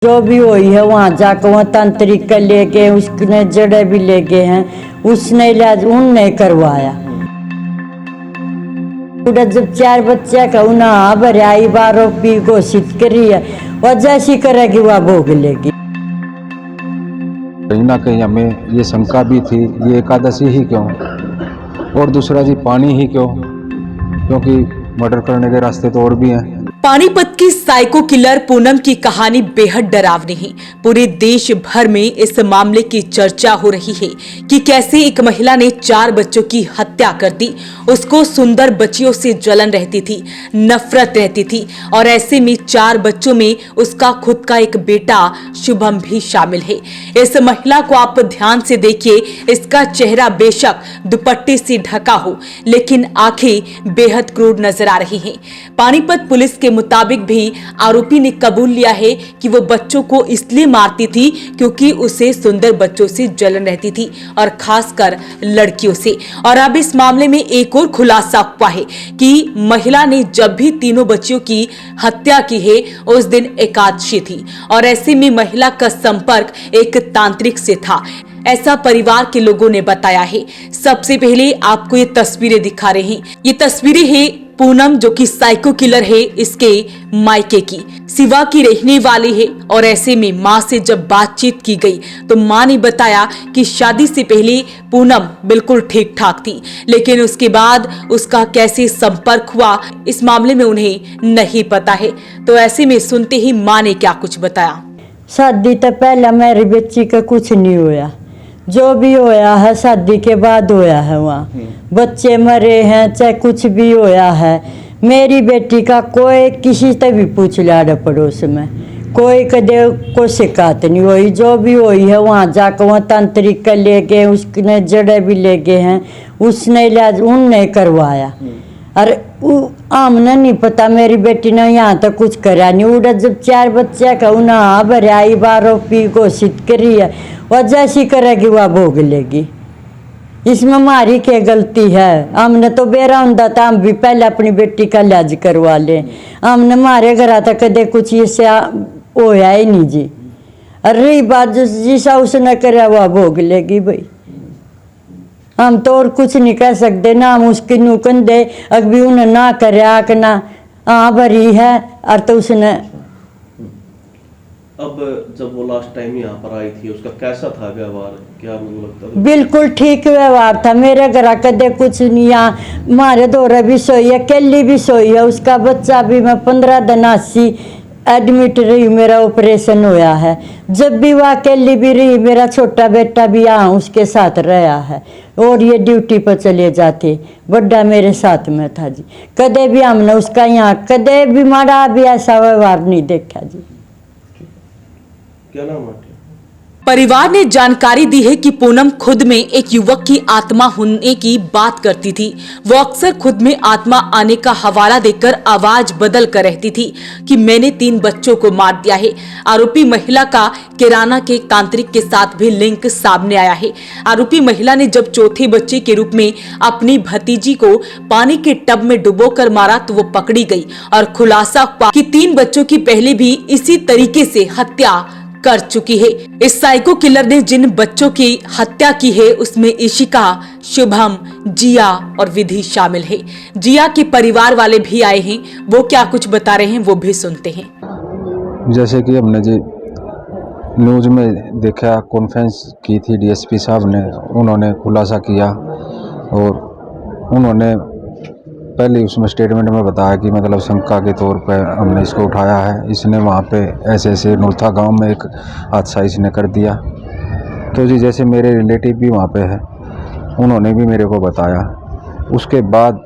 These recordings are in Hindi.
जो भी हुई है वहाँ जाकर वहाँ तांत्रिक का लेके उसने जड़े भी लेके हैं, उसने इलाज उनने करवाया। जब 4 बच्चे का उन्हें भरा आरोपी घोषित करी है और जैसी करेगी वह भोग लेगी। कहीं ना कहीं हमें ये शंका भी थी, ये एकादशी ही क्यों, और दूसरा जी पानी ही क्यों, क्योंकि मर्डर करने के रास्ते तो और भी हैं। पानीपत की साइको किलर पूनम की कहानी बेहद डरावनी है। पूरे देश भर में इस मामले की चर्चा हो रही है कि कैसे एक महिला ने 4 बच्चों की हत्या कर दी। उसको सुंदर बच्चियों से जलन रहती थी, नफरत रहती थी और ऐसे में 4 बच्चों में उसका खुद का एक बेटा शुभम भी शामिल है। इस महिला को आप ध्यान से देखिए, इसका चेहरा बेशक दुपट्टे से ढका हो लेकिन आंखें बेहद क्रूर नजर आ रही हैं। पानीपत पुलिस के मुताबिक भी आरोपी ने कबूल लिया है कि वो बच्चों को इसलिए मारती थी क्योंकि उसे सुंदर बच्चों से जलन रहती थी और खासकर लड़कियों से। और अब इस मामले में एक और खुलासा हुआ है कि महिला ने जब भी तीनों बच्चियों की हत्या की है उस दिन एकादशी थी और ऐसे में महिला का संपर्क एक तांत्रिक से था, ऐसा परिवार के लोगों ने बताया है। सबसे पहले आपको ये तस्वीरें दिखा रहे हैं। ये तस्वीरें हैं पूनम जो कि साइको किलर है, इसके मायके की सिवा की रहने वाली है। और ऐसे में माँ से जब बातचीत की गई तो माँ ने बताया कि शादी से पहले पूनम बिल्कुल ठीक ठाक थी, लेकिन उसके बाद उसका कैसे संपर्क हुआ इस मामले में उन्हें नहीं पता है। तो ऐसे में सुनते ही माँ ने क्या कुछ बताया। शादी तो पहले मेरी बच्ची का कुछ नहीं होया, जो भी होया है शादी के बाद होया है। वहाँ बच्चे मरे हैं चाहे कुछ भी होया है। मेरी बेटी का कोई किसी से भी पूछ लिया पड़ोस में, कोई कदे को शिकायत नहीं हुई। जो भी हुई है वहाँ जाकर वहाँ तांत्रिक का लेके उसने जड़े भी लेके हैं, उसने इलाज उनने करवाया। अरे आमने नहीं पता मेरी बेटी ने यहाँ तक कुछ करा नहीं। उड़ा जब 4 बच्चे का उन्हें भरा आरोपी घोषित करी है और जैसी करेगी वह भोग लेगी। इसमें हमारी क्या गलती है? हमने तो बेरा होता था हम भी पहले अपनी बेटी का इलाज करवा ले। हमने हमारे घर तक कदे कुछ इससे होया ही नहीं जी। अरे बात जिसा उसने करा वह भोग लेगी भाई। हम तो और कुछ नहीं कह सकते ना, हम उसकी नुकन दे अभी उन्हें ना करया कि ना हाँ भरी है। और तो उसने अब जब वो लास्ट टाइम यहाँ पर आई थी उसका कैसा था व्यवहार, क्या मतलब लगता था? बिल्कुल ठीक व्यवहार था। मेरे घर कदे कुछ नहीं, यहाँ हमारे दौरे भी सोई है, केली भी सोई है, उसका बच्चा भी। मैं 15 दिन 80 एडमिट रही, मेरा ऑपरेशन होया है। जब भी वह अकेली भी रही, मेरा छोटा बेटा भी यहाँ उसके साथ रहा है और ये ड्यूटी पर चले जाते। बड़ा मेरे साथ में था जी। कदे भी हमने उसका यहाँ कदे भी मारा भी ऐसा व्यवहार नहीं देखा जी। क्या नाम है? परिवार ने जानकारी दी है कि पूनम खुद में एक युवक की आत्मा होने की बात करती थी। वो अक्सर खुद में आत्मा आने का हवाला देकर आवाज बदल कर रहती थी कि मैंने 3 बच्चों को मार दिया है। आरोपी महिला का किराना के तांत्रिक के साथ भी लिंक सामने आया है। आरोपी महिला ने जब चौथे बच्चे के रूप में अपनी भतीजी को पानी के टब में डुबोकर मारा तो वो पकड़ी गई और खुलासा हुआ कि 3 बच्चों की पहले भी इसी तरीके से हत्या कर चुकी है। इस साइको किलर ने जिन बच्चों की हत्या की है उसमें इशिका, शुभम, जिया और विधि शामिल है। जिया के परिवार वाले भी आए हैं, वो क्या कुछ बता रहे हैं वो भी सुनते हैं। जैसे कि हमने जी न्यूज में देखा, कॉन्फ्रेंस की थी डीएसपी साहब ने, उन्होंने खुलासा किया और उन्होंने पहले उसमें स्टेटमेंट में बताया कि मतलब शंका के तौर पर हमने इसको उठाया है। इसने वहाँ पे ऐसे ऐसे नूरथा गांव में एक हादसा इसने कर दिया। तो जी जैसे मेरे रिलेटिव भी वहाँ पे है, उन्होंने भी मेरे को बताया। उसके बाद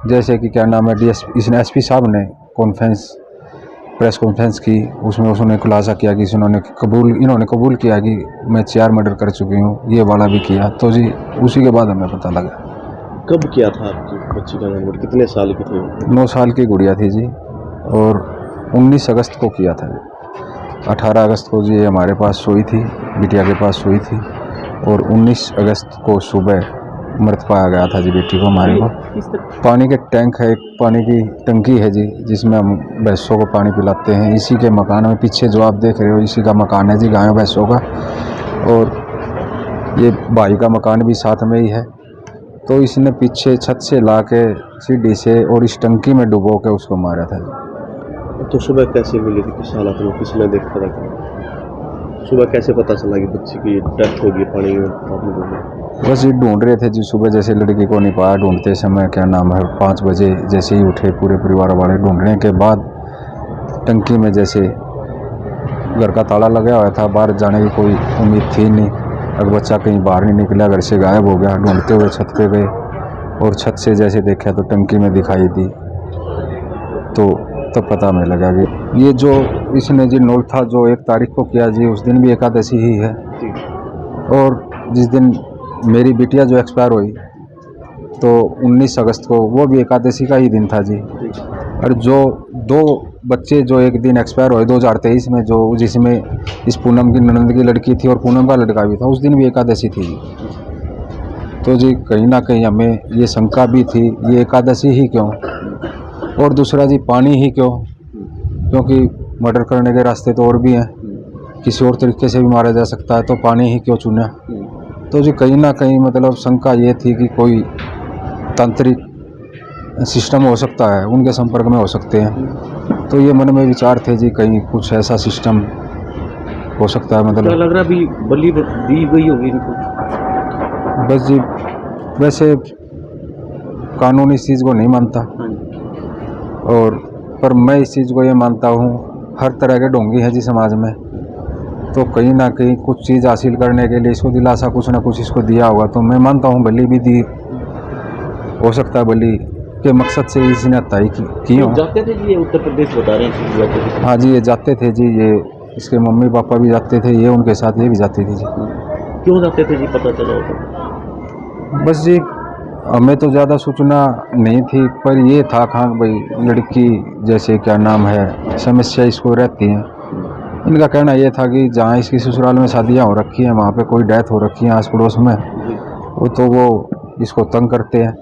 जैसे कि क्या नाम है इसने एसपी साहब ने प्रेस कॉन्फ्रेंस की, उसमें उसने खुलासा किया कि इन्होंने कबूल किया कि मैं 4 मर्डर कर चुकी हूँ, ये वाला भी किया। तो जी उसी के बाद हमें पता लगा। कब किया था आपकी बच्ची का जन्म? कितने साल की थी? 9 साल की गुड़िया थी जी और 19 अगस्त को किया था जी। 18 अगस्त को जी हमारे पास सोई थी, बिटिया के पास सोई थी और 19 अगस्त को सुबह मृत पाया गया था जी बेटी को हमारे को। किस तरह पानी के टैंक है, एक पानी की टंकी है जी, जिसमें हम भैंसों को पानी पिलाते हैं। इसी के मकान में पीछे जो आप देख रहे हो, इसी का मकान है जी, गायों भैंसों का। और ये भाई का मकान भी साथ में ही है। तो इसने पीछे छत से ला के सीढ़ी से और इस टंकी में डुबो के उसको मारा था। तो सुबह कैसे मिली थी, किस हालत में, किसने देखा था? सुबह कैसे पता चला कि बच्ची की डेथ हो गई पानी में आपने बोला? बस ये ढूंढ रहे थे जी, सुबह जैसे लड़की को नहीं पाया, ढूंढते समय क्या नाम है 5 बजे जैसे ही उठे पूरे परिवार वाले। ढूंढने के बाद टंकी में जैसे घर का ताला लगा हुआ था, बाहर जाने की कोई उम्मीद थी नहीं। अगर बच्चा कहीं बाहर नहीं निकला, घर से गायब हो गया। ढूंढते हुए छत पे गए और छत से जैसे देखा तो टंकी में दिखाई दी। तो तब पता हमें लगा कि ये जो इसने जी नोल था जो 1 तारीख को किया जी, उस दिन भी एकादशी ही है। और जिस दिन मेरी बिटिया जो एक्सपायर हुई तो 19 अगस्त को, वो भी एकादशी का ही दिन था जी। और जो 2 बच्चे जो एक दिन एक्सपायर हुए 2023 में, जो जिसमें इस पूनम की ननंद की लड़की थी और पूनम का लड़का भी था, उस दिन भी एकादशी थी। तो जी कहीं ना कहीं हमें ये शंका भी थी, ये एकादशी ही क्यों, और दूसरा जी पानी ही क्यों, क्योंकि मर्डर करने के रास्ते तो और भी हैं, किसी और तरीके से भी मारा जा सकता है, तो पानी ही क्यों चुना। तो जी कहीं ना कहीं मतलब शंका ये थी कि कोई तांत्रिक सिस्टम हो सकता है, उनके संपर्क में हो सकते हैं। तो ये मन में विचार थे जी, कहीं कुछ ऐसा सिस्टम हो सकता है। क्या मतलब लग रहा अभी बलि दी गई होगी इनको? बस जी, वैसे कानून इस चीज़ को नहीं मानता, और पर मैं इस चीज़ को ये मानता हूँ, हर तरह के ढोंगी हैं जी समाज में। तो कहीं ना कहीं कुछ चीज़ हासिल करने के लिए इसको दिलासा कुछ ना कुछ इसको दिया होगा। तो मैं मानता हूँ बलि भी दी हो सकता है, बलि के मकसद से इसने हत्या की हो। जाते थे जी, ये उत्तर प्रदेश बता रहे हैं कि जाते थे। हाँ जी, ये जाते थे जी, ये इसके मम्मी पापा भी जाते थे, ये उनके साथ ये भी जाती थी जी। क्यों जाते थे जी, पता चला होता? बस जी हमें तो ज़्यादा सूचना नहीं थी, पर ये था हाँ भाई लड़की जैसे क्या नाम है समस्या इसको रहती है। इनका कहना ये था कि जहाँ इसकी ससुराल में शादियाँ हो रखी हैं, वहाँ पे कोई डेथ हो रखी है आस पड़ोस में, तो वो इसको तंग करते हैं।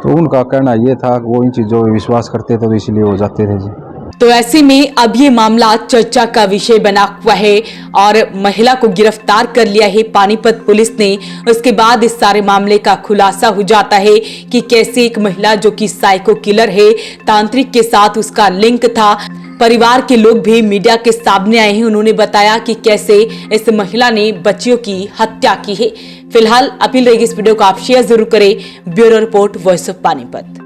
तो उनका कहना ये था कि वो इन चीज़ों पर विश्वास करते थे, तो इसलिए वो जाते थे जी। तो ऐसे में अब ये मामला चर्चा का विषय बना हुआ है और महिला को गिरफ्तार कर लिया है पानीपत पुलिस ने। उसके बाद इस सारे मामले का खुलासा हो जाता है कि कैसे एक महिला जो कि साइको किलर है, तांत्रिक के साथ उसका लिंक था। परिवार के लोग भी मीडिया के सामने आए हैं, उन्होंने बताया कि कैसे इस महिला ने बच्चियों की हत्या की है। फिलहाल अपील रहेगी इस वीडियो को आप शेयर जरूर करें। Bureau report, voice of Panipat.